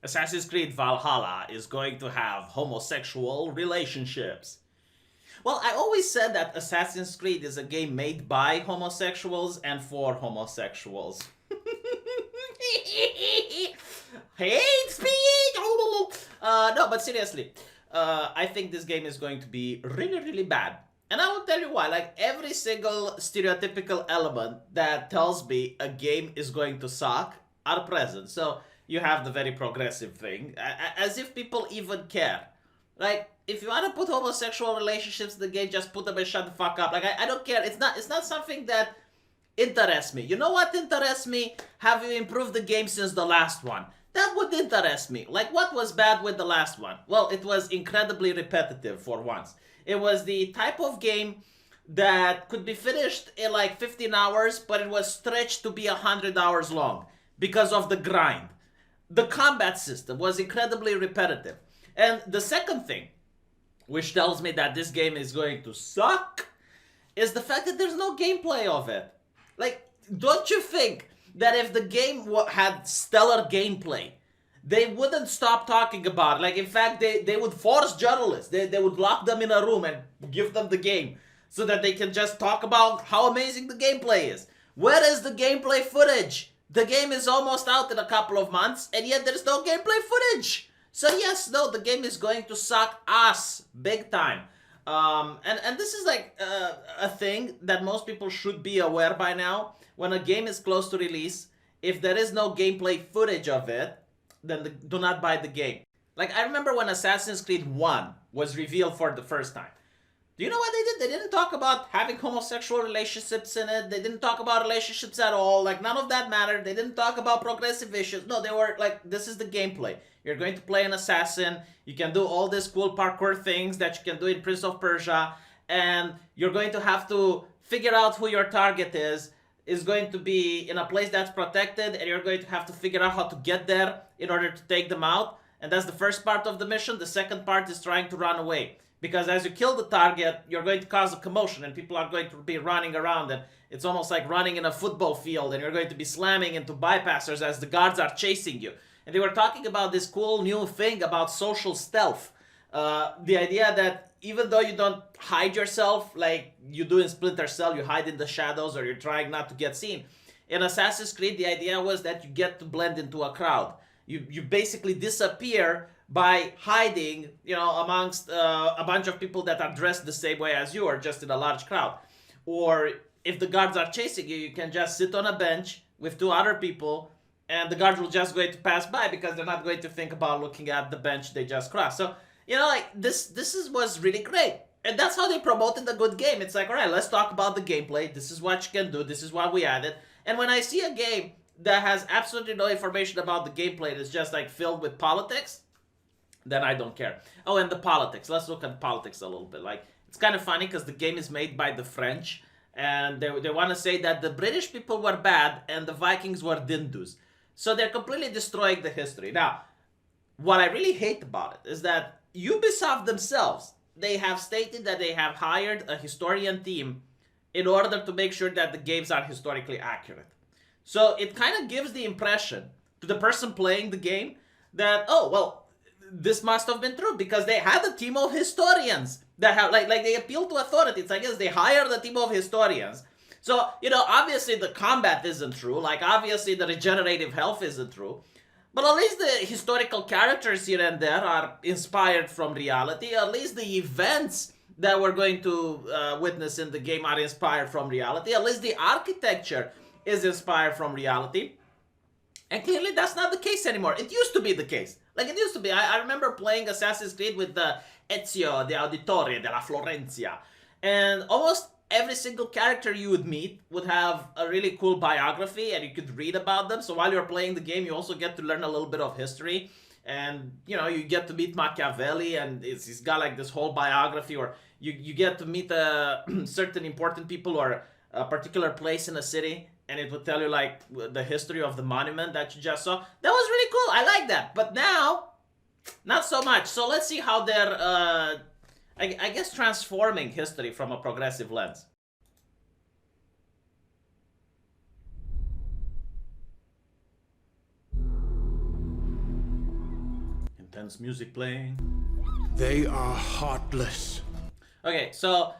Assassin's Creed Valhalla is going to have homosexual relationships. Well, I always said that Assassin's Creed is a game made by homosexuals and for homosexuals. Hate speech! No, but seriously, I think this game is going to be really, really bad. And I will tell you why. Like, every single stereotypical element that tells me a game is going to suck are present. So, you have the very progressive thing, as if people even care. Like, if you want to put homosexual relationships in the game, just put them and shut the fuck up. Like, I don't care. It's not something that interests me. You know what interests me? Have you improved the game since the last one? That would interest me. Like, what was bad with the last one? Well, it was incredibly repetitive for once. It was the type of game that could be finished in like 15 hours, but it was stretched to be 100 hours long because of the grind. The combat system was incredibly repetitive. And the second thing, which tells me that this game is going to suck, is the fact that there's no gameplay of it. Like, don't you think that if the game had stellar gameplay, they wouldn't stop talking about it? Like, in fact, they would force journalists. They would lock them in a room and give them the game so that they can just talk about how amazing the gameplay is. Where is the gameplay footage? The game is almost out in a couple of months, and yet there's no gameplay footage. So yes, no, the game is going to suck ass big time. And this is like a thing that most people should be aware by now. When a game is close to release, if there is no gameplay footage of it, then do not buy the game. Like, I remember when Assassin's Creed 1 was revealed for the first time. Do you know what they did? They didn't talk about having homosexual relationships in it. They didn't talk about relationships at all. Like, none of that mattered. They didn't talk about progressive issues. No, they were like, this is the gameplay. You're going to play an assassin. You can do all these cool parkour things that you can do in Prince of Persia. And you're going to have to figure out who your target is going to be in a place that's protected, and you're going to have to figure out how to get there in order to take them out. And that's the first part of the mission. The second part is trying to run away. Because as you kill the target, you're going to cause a commotion and people are going to be running around, and it's almost like running in a football field, and you're going to be slamming into bypassers as the guards are chasing you. And they were talking about this cool new thing about social stealth. The idea that even though you don't hide yourself like you do in Splinter Cell, you hide in the shadows or you're trying not to get seen. In Assassin's Creed, the idea was that you get to blend into a crowd. You basically disappear by hiding, amongst a bunch of people that are dressed the same way as you, or just in a large crowd. Or if the guards are chasing you, you can just sit on a bench with two other people, and the guards will just going to pass by because they're not going to think about looking at the bench they just crossed. So, was really great. And that's how they promoted the good game. It's like, all right, let's talk about the gameplay. This is what you can do. This is what we added. And when I see a game that has absolutely no information about the gameplay, that's just like filled with politics, then I don't care. Oh, and the politics. Let's look at politics a little bit. Like, it's kind of funny because the game is made by the French, and they want to say that the British people were bad and the Vikings were dindus. So they're completely destroying the history. Now, what I really hate about it is that Ubisoft themselves, they have stated that they have hired a historian team in order to make sure that the games are historically accurate. So it kind of gives the impression to the person playing the game that, oh, well, this must have been true because they had a team of historians that have, like they appeal to authority. It's like, yes, they hired a team of historians. So, obviously the combat isn't true. Like, obviously the regenerative health isn't true. But at least the historical characters here and there are inspired from reality. At least the events that we're going to witness in the game are inspired from reality. At least the architecture is inspired from reality. And clearly that's not the case anymore. It used to be the case. Like, it used to be. I remember playing Assassin's Creed with the Ezio, the Auditore della Florenzia. And almost every single character you would meet would have a really cool biography, and you could read about them. So while you're playing the game, you also get to learn a little bit of history. And, you get to meet Machiavelli, and he's got like this whole biography. Or you get to meet certain important people or a particular place in a city, and it would tell you like the history of the monument that you just saw. That was really cool. I like that. But now, not so much. So let's see how they're, I guess, transforming history from a progressive lens. Tense music playing. They are heartless. Okay, so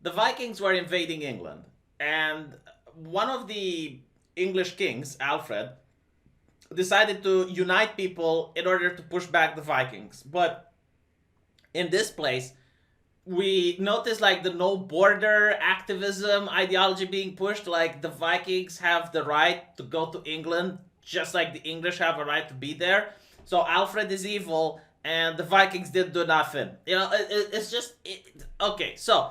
the Vikings were invading England, and one of the English kings, Alfred, decided to unite people in order to push back the Vikings. But in this place, we notice like the no border activism ideology being pushed. Like the Vikings have the right to go to England, just like the English have a right to be there. So Alfred is evil, and the Vikings didn't do nothing. You know, it's just okay. So,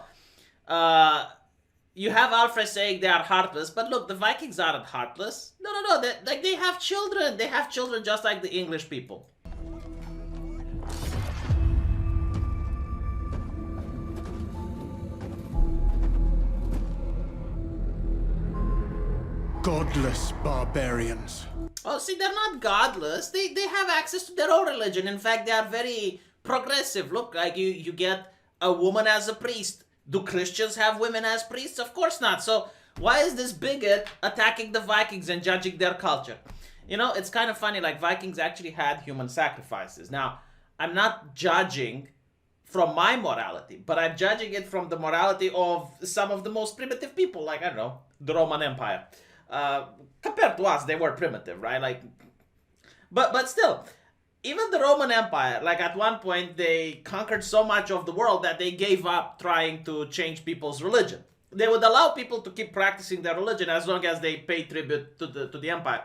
you have Alfred saying they are heartless, but look, the Vikings aren't heartless. No. They have children. They have children just like the English people. Godless barbarians. Oh, see, they're not godless. They have access to their own religion. In fact, they are very progressive. Look, like you get a woman as a priest. Do Christians have women as priests? Of course not. So why is this bigot attacking the Vikings and judging their culture? You know, it's kind of funny. Like, Vikings actually had human sacrifices. Now, I'm not judging from my morality, but I'm judging it from the morality of some of the most primitive people. Like, I don't know, the Roman Empire. Compared to us, they were primitive, right? Like, but still, even the Roman Empire, like at one point, they conquered so much of the world that they gave up trying to change people's religion. They would allow people to keep practicing their religion as long as they pay tribute to the empire.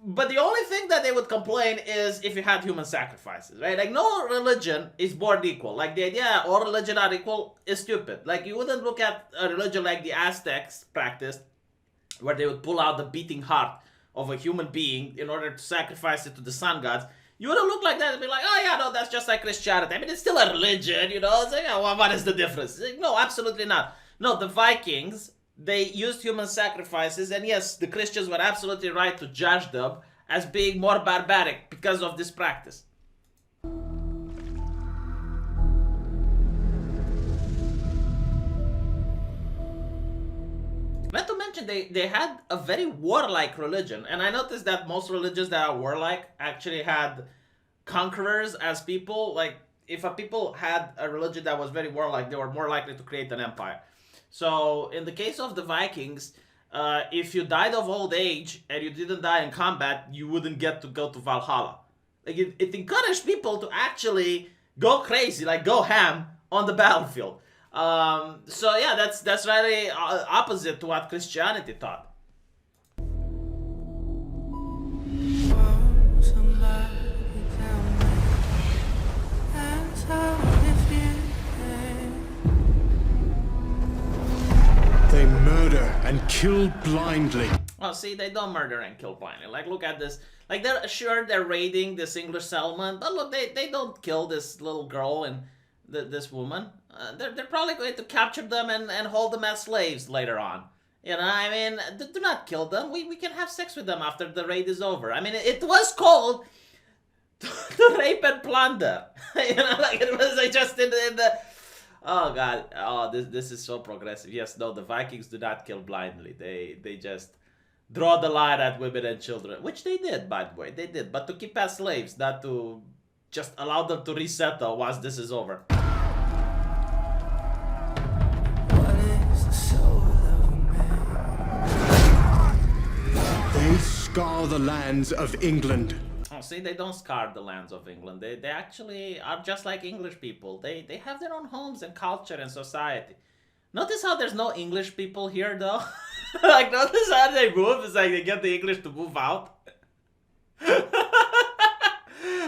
But the only thing that they would complain is if you had human sacrifices, right? Like, no religion is born equal. Like, the idea all religion are equal is stupid. Like, you wouldn't look at a religion like the Aztecs practiced, where they would pull out the beating heart of a human being in order to sacrifice it to the sun gods. You wouldn't look like that and be like, oh yeah, no, that's just like Christianity. I mean, it's still a religion, you know? It's like, oh, well, what is the difference? Like, no, absolutely not. No, the Vikings, they used human sacrifices, and yes, the Christians were absolutely right to judge them as being more barbaric because of this practice. Not to mention, they had a very warlike religion. And I noticed that most religions that are warlike actually had conquerors as people. Like, if a people had a religion that was very warlike, they were more likely to create an empire. So, in the case of the Vikings, if you died of old age and you didn't die in combat, you wouldn't get to go to Valhalla. Like, it encouraged people to actually go crazy, like go ham on the battlefield. So yeah, that's really opposite to what Christianity taught. They murder and kill blindly. Well, see, they don't murder and kill blindly. Like, look at this. Like, they're raiding this English settlement, but look, they don't kill this little girl and this woman. They're probably going to capture them and hold them as slaves later on. You know, I mean, do not kill them. We can have sex with them after the raid is over. I mean, it was called to rape and plunder. You know, like, it was like just in the... Oh, God. Oh, this is so progressive. Yes, no, the Vikings do not kill blindly. They just draw the line at women and children, which they did, by the way. They did. But to keep as slaves, not to just allow them to resettle once this is over. They scour the lands of England. Oh, see, they don't scar the lands of England. They actually are just like English people. They have their own homes and culture and society. Notice how there's no English people here, though? Like, notice how they move? It's like they get the English to move out.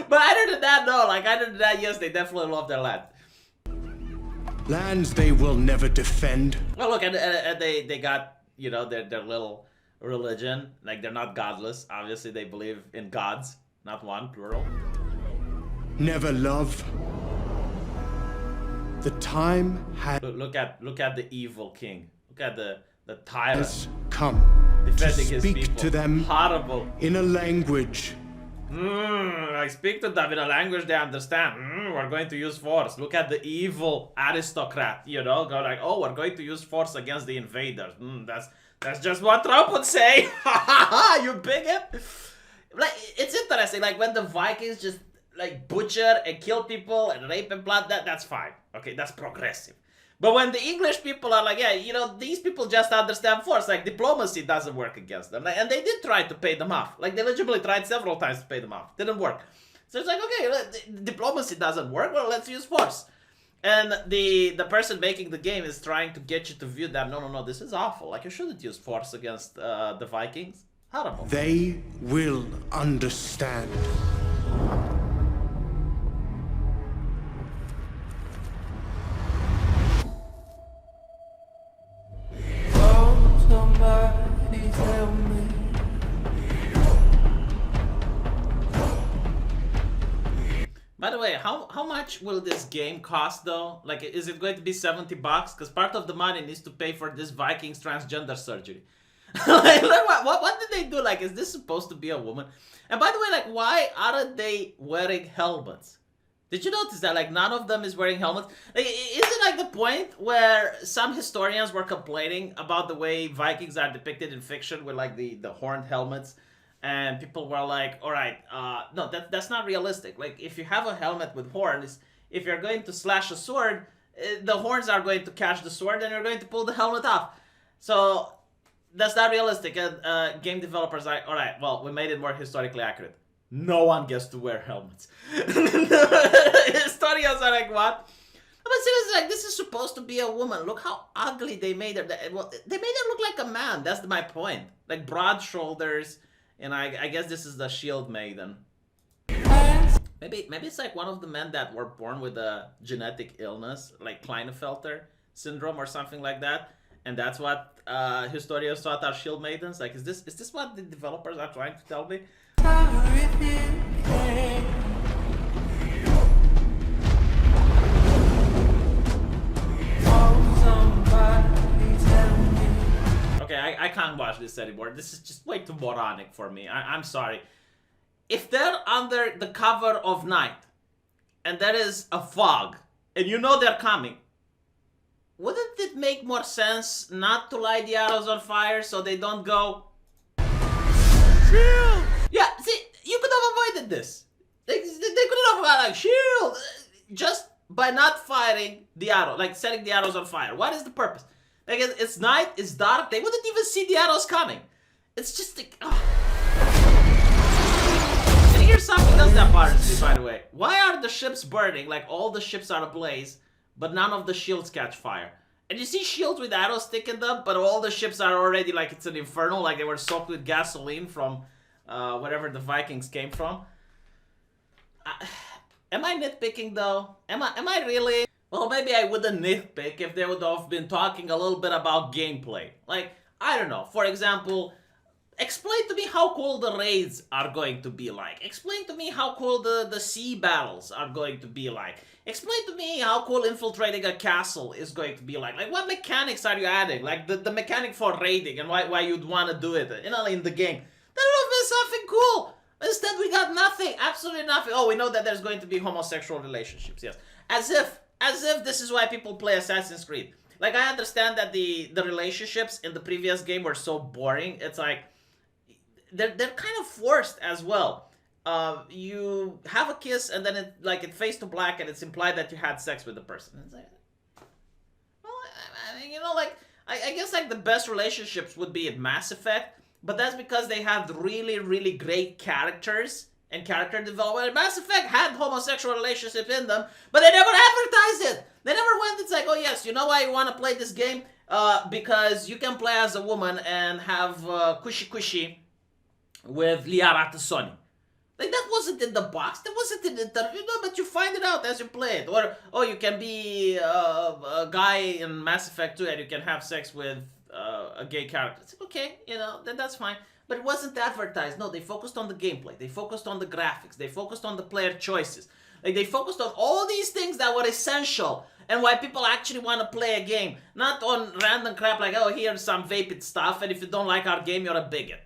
But other than that, no. Like, other than that, yes, they definitely love their land. Lands they will never defend. Well, look, and they got, you know, their little religion. Like, they're not godless. Obviously, they believe in gods. Not one, plural. Never love. The time has Look at the evil king. Look at the tyrant come to defending his speak people. to them Horrible. in a language. I speak to them in a language they understand. We're going to use force. Look at the evil aristocrat, you know, go like, oh, we're going to use force against the invaders. That's just what Trump would say. You bigot. Like, it's interesting, like, when the Vikings just like butcher and kill people and rape and blood, that's fine. Okay, that's progressive. But when the English people are like, yeah, you know, these people just understand force, like diplomacy doesn't work against them. Like, and they did try to pay them off. Like they legitimately tried several times to pay them off. Didn't work. So it's like, okay, diplomacy doesn't work, well, let's use force. And the person making the game is trying to get you to view that, no, this is awful. Like you shouldn't use force against the Vikings. Horrible. They will understand. Somebody tell me. By the way, how much will this game cost though? Like, is it going to be $70? Because part of the money needs to pay for this Vikings transgender surgery. Like, what did they do? Like, is this supposed to be a woman? And by the way, like, why aren't they wearing helmets? Did you notice that, like, none of them is wearing helmets? Like, is it, like, the point where some historians were complaining about the way Vikings are depicted in fiction with, like, the horned helmets? And people were like, all right, no, that's not realistic. Like, if you have a helmet with horns, if you're going to slash a sword, the horns are going to catch the sword and you're going to pull the helmet off. So, that's not realistic. And game developers are like, all right, well, we made it more historically accurate. No one gets to wear helmets. Historians are like, what? But seriously, like, this is supposed to be a woman. Look how ugly they made her. Well, they made her look like a man. That's my point. Like, broad shoulders. And I guess this is the shield maiden. Maybe it's like one of the men that were born with a genetic illness, like Klinefelter syndrome or something like that. And that's what historians thought are shield maidens. Like, is this what the developers are trying to tell me? Okay, I can't watch this anymore. This is just way too moronic for me. I'm sorry. If they're under the cover of night and there is a fog and you know they're coming, wouldn't it make more sense not to light the arrows on fire so they don't go? Shield! Yeah, see, you could have avoided this. They could have like shield just by not firing the arrow, like setting the arrows on fire. What is the purpose? Like, it's night, it's dark, they wouldn't even see the arrows coming. It's just like, oh. And here's something else that bothers me, by the way. Why are the ships burning? Like, all the ships are ablaze, but none of the shields catch fire. And you see shields with arrows sticking them, but all the ships are already like it's an inferno, like they were soaked with gasoline from wherever the Vikings came from. Am I nitpicking though? Am I really? Well, maybe I wouldn't nitpick if they would have been talking a little bit about gameplay. Like, I don't know, for example, explain to me how cool the raids are going to be like. Explain to me how cool the sea battles are going to be like. Explain to me how cool infiltrating a castle is going to be like. Like, what mechanics are you adding? Like, the mechanic for raiding and why you'd want to do it, you know, in the game. That would have been something cool. Instead, we got nothing. Absolutely nothing. Oh, we know that there's going to be homosexual relationships, yes. As if this is why people play Assassin's Creed. Like, I understand that the relationships in the previous game were so boring. It's like, they're kind of forced as well. You have a kiss and then it fades to black and it's implied that you had sex with the person. It's like, well, I mean, you know, like, I guess like the best relationships would be in Mass Effect, but that's because they have really, really great characters and character development. Mass Effect had homosexual relationships in them, but they never advertised it. They never went, it's like, oh yes, you know why you want to play this game? Because you can play as a woman and have cushy with Liara Tassoni. Like, that wasn't in the box, that wasn't in the interview, no, but you find it out as you play it. Or, oh, you can be a guy in Mass Effect 2 and you can have sex with a gay character. It's like, okay, you know, that's fine. But it wasn't advertised. No, they focused on the gameplay. They focused on the graphics. They focused on the player choices. Like, they focused on all these things that were essential and why people actually want to play a game. Not on random crap like, oh, here's some vapid stuff, and if you don't like our game, you're a bigot.